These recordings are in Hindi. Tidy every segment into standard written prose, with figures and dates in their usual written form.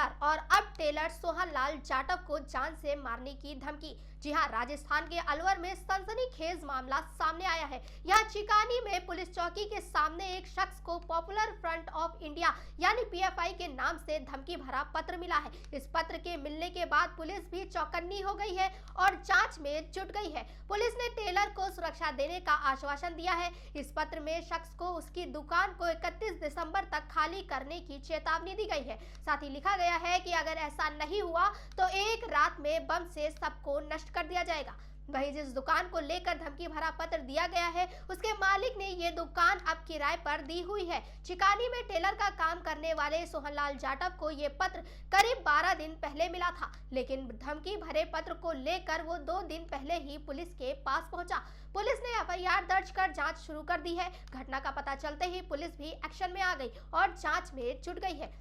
टेलर और अब टेलर सोहन लाल जाटव को जान से मारने की धमकी। जी हां, राजस्थान के अलवर में सनसनीखेज मामला सामने आया है। यहाँ चिकानी में पुलिस चौकी के सामने एक शख्स को पॉपुलर फ्रंट ऑफ इंडिया यानी पीएफआई के नाम से धमकी भरा पत्र मिला है। इस पत्र के मिलने के बाद पुलिस भी चौकन्नी हो गई है और जांच में जुट गई है। पुलिस ने टेलर को सुरक्षा देने का आश्वासन दिया है। इस पत्र में शख्स को उसकी दुकान को 31 दिसंबर तक खाली करने की चेतावनी दी गई है। साथ ही लिखा गया है कि अगर ऐसा नहीं हुआ तो एक रात में बम से सबको नष्ट कर दिया जाएगा। वहीं जिस दुकान को लेकर धमकी भरा पत्र दिया गया है उसके मालिक ने ये दुकान अब किराए पर दी हुई है। चिकानी में टेलर का काम करने वाले सोहन लाल जाटव को ये पत्र करीब 12 दिन पहले मिला था, लेकिन धमकी भरे पत्र को लेकर वो 2 दिन पहले ही पुलिस के पास पहुंचा। पुलिस ने एफआईआर दर्ज कर जांच शुरू कर दी है। घटना का पता चलते ही पुलिस भी एक्शन में आ गई और जांच में जुट गई है।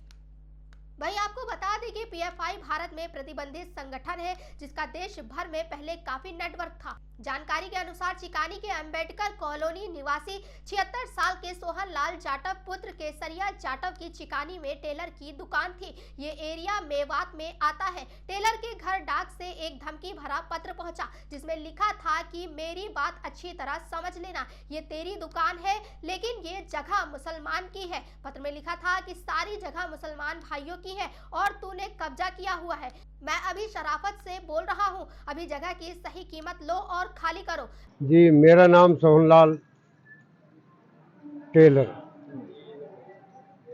वहीं आपको बता दें कि पीएफआई भारत में प्रतिबंधित संगठन है जिसका देश भर में पहले काफी नेटवर्क था। जानकारी के अनुसार चिकानी के अंबेडकर कॉलोनी निवासी 76 साल के सोहन लाल जाटव पुत्र केसरिया जाटव की चिकानी में टेलर की दुकान थी। ये एरिया मेवात में आता है। टेलर के घर डाक से एक धमकी भरा पत्र पहुंचा जिसमें लिखा था कि मेरी बात अच्छी तरह समझ लेना, ये तेरी दुकान है लेकिन ये जगह मुसलमान की है। पत्र में लिखा था कि सारी जगह मुसलमान भाइयों की है और तूने कब्जा किया हुआ है। मैं अभी शराफत से बोल रहा हूँ, अभी जगह की सही कीमत लो और खाली करो। जी, मेरा नाम सोहनलाल टेलर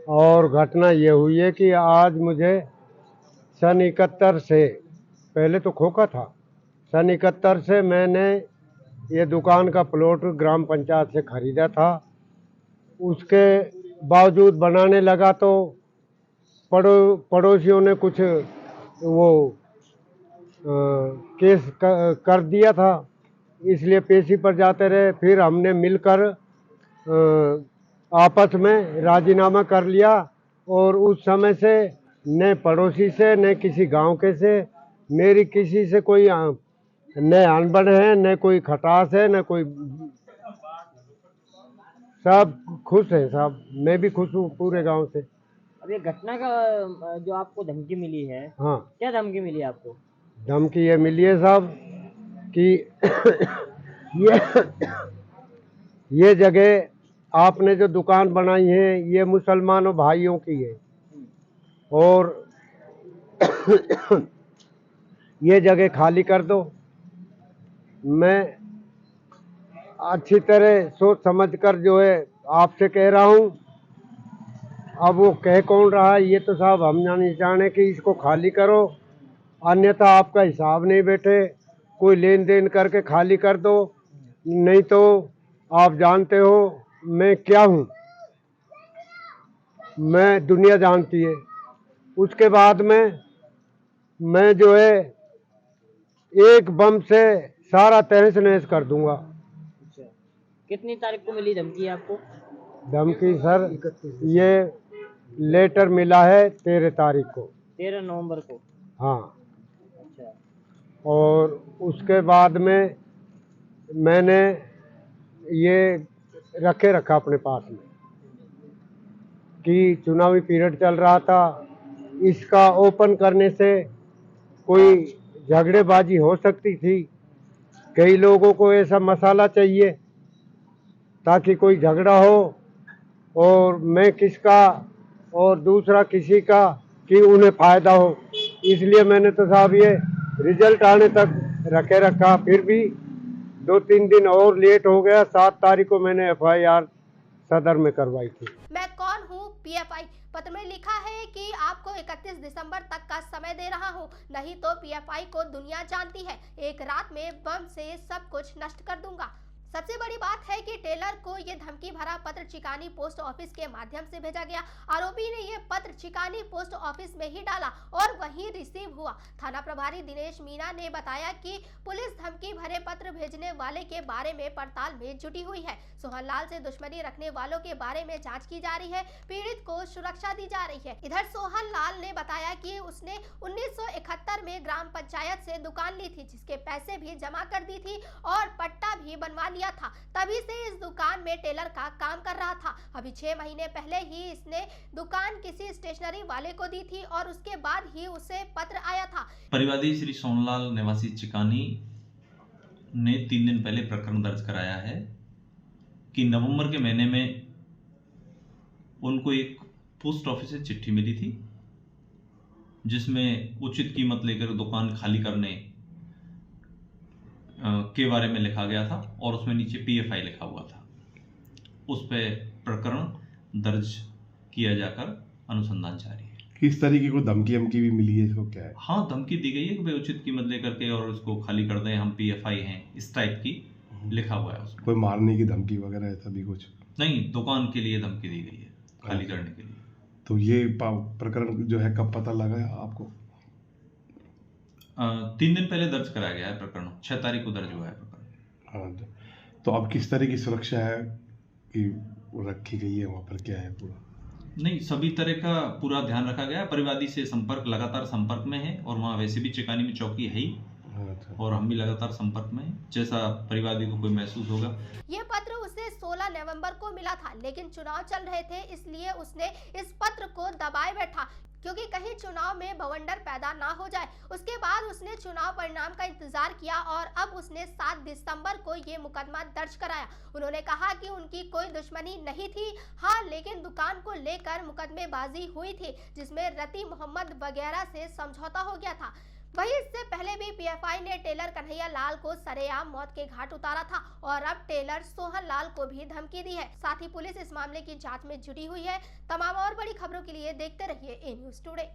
और घटना ये हुई है कि आज मुझे सन 71 से, पहले तो खोखा था, सन 71 से मैंने ये दुकान का प्लॉट ग्राम पंचायत से खरीदा था। उसके बावजूद बनाने लगा तो पड़ोसियों ने कुछ वो केस कर दिया था, इसलिए पेशी पर जाते रहे। फिर हमने मिलकर आपस में राजीनामा कर लिया और उस समय से न पड़ोसी से न किसी गांव के से मेरी किसी से कोई न अनबन है, न कोई खटास है, न कोई, सब खुश है साहब। मैं भी खुश हूँ पूरे गांव से। अब ये घटना का जो आपको धमकी मिली है, हाँ, क्या धमकी मिली आपको? धमकी ये मिली है साहब कि ये जगह आपने जो दुकान बनाई है ये मुसलमानों भाइयों की है और ये जगह खाली कर दो। मैं अच्छी तरह सोच समझ कर जो है आपसे कह रहा हूँ। अब वो कह कौन रहा है ये तो साहब हम नहीं जाने कि इसको खाली करो, अन्यथा आपका हिसाब नहीं बैठे, कोई लेन देन करके खाली कर दो, नहीं तो आप जानते हो मैं क्या हूँ, मैं दुनिया जानती है। उसके बाद में मैं जो है एक बम से सारा तहस नहस कर दूंगा। अच्छा, कितनी तारीख को मिली धमकी आपको? धमकी सर ये लेटर मिला है 13 तारीख को, 13 नवंबर को। हाँ। अच्छा, और उसके बाद में मैंने ये रखा अपने पास में कि चुनावी पीरियड चल रहा था, इसका ओपन करने से कोई झगड़ेबाजी हो सकती थी। कई लोगों को ऐसा मसाला चाहिए ताकि कोई झगड़ा हो और मैं किसका और दूसरा किसी का कि उन्हें फायदा हो, इसलिए मैंने तो साहब ये रिजल्ट आने तक रखा। फिर भी 2-3 दिन और लेट हो गया। 7 तारीख को मैंने एफआईआर सदर में करवाई थी। मैं कौन हूँ? पीएफआई। पत्र में लिखा है कि आपको 31 दिसंबर तक का समय दे रहा हूँ, नहीं तो पीएफआई को दुनिया जानती है, एक रात में बम से सब कुछ नष्ट कर दूंगा। सबसे बड़ी बात है कि टेलर को ये धमकी भरा पत्र चिकानी पोस्ट ऑफिस के माध्यम से भेजा गया। आरोपी ने ये पत्र चिकानी पोस्ट ऑफिस में ही डाला और वहीं रिसीव हुआ। थाना प्रभारी दिनेश मीणा ने बताया कि पुलिस धमकी भरे पत्र भेजने वाले के बारे में पड़ताल में जुटी हुई है। सोहन लाल से दुश्मनी रखने वालों के बारे में जांच की जा रही है। पीड़ित को सुरक्षा दी जा रही है। इधर सोहन लाल ने बताया कि उसने 1971 में ग्राम पंचायत से दुकान ली थी, जिसके पैसे भी जमा कर दी थी और पट्टा भी बनवा लिया था। तभी से इस दुकान में टेलर का काम कर रहा था। अभी 6 महीने पहले ही इसने दुकान किसी स्टेशनरी वाले को दी थी और उसके बाद ही उसे पत्र आया था। परिवादी श्री सोहनलाल निवासी चिकानी ने 3 दिन पहले प्रकरण दर्ज कराया है कि नवंबर के महीने में उनको एक पोस्ट ऑफिस से चिट्ठी मिली थी, जिसमें उचित कीमत लेकर दुकान खाली करने के बारे में लिखा गया था और उसमें नीचे PFI लिखा हुआ था। उस पर प्रकरण दर्ज किया जाकर अनुसंधान जारी है। किस तरीके को धमकी भी मिली है, इसको क्या है? हाँ, धमकी दी गई है कि भाई उचित कीमत लेकर के और उसको खाली कर दें, हम PFI हैं, इस टाइप की लिखा हुआ है उसमें। कोई मारने की धमकी वगैरह ऐसा भी कुछ नहीं, दुकान के लिए धमकी दी गई है, खाली करने के लिए। तो ये प्रकरण जो है कब पता लगा है आपको? 3 दिन पहले दर्ज कराया गया है प्रकरण, 6 तारीख को दर्ज हुआ है प्रकरण। हाँ, तो अब किस तरह की सुरक्षा है कि रखी गई है वहाँ पर, क्या है पूरा? नहीं, सभी तरह का पूरा ध्यान रखा गया है। परिवादी से लगातार संपर्क में है और वहाँ वैसे भी चिकानी में चौकी है ही। अच्छा। और हम भी लगातार संपर्क में हैं, जैसा परिवादी को कोई महसूस होगा। ये पत्र उसे 16 नवंबर को मिला था, लेकिन चुनाव चल रहे थे, इसलिए उसने इस पत्र को दबाए बैठा, क्योंकि कहीं चुनाव में बवंडर पैदा ना हो जाए। उसके बाद उसने चुनाव परिणाम का इंतजार किया और अब उसने 7 दिसंबर को ये मुकदमा दर्ज कराया। उन्होंने कहा कि उनकी कोई दुश्मनी नहीं थी, हाँ, लेकिन दुकान को लेकर मुकदमेबाजी हुई थी, जिसमें रती मोहम्मद वगैरह से समझौता हो गया था। वहीं इससे पहले भी PFI ने टेलर कन्हैया लाल को सरेआम मौत के घाट उतारा था और अब टेलर सोहन लाल को भी धमकी दी है। साथ ही पुलिस इस मामले की जांच में जुटी हुई है। तमाम और बड़ी खबरों के लिए देखते रहिए A News Today।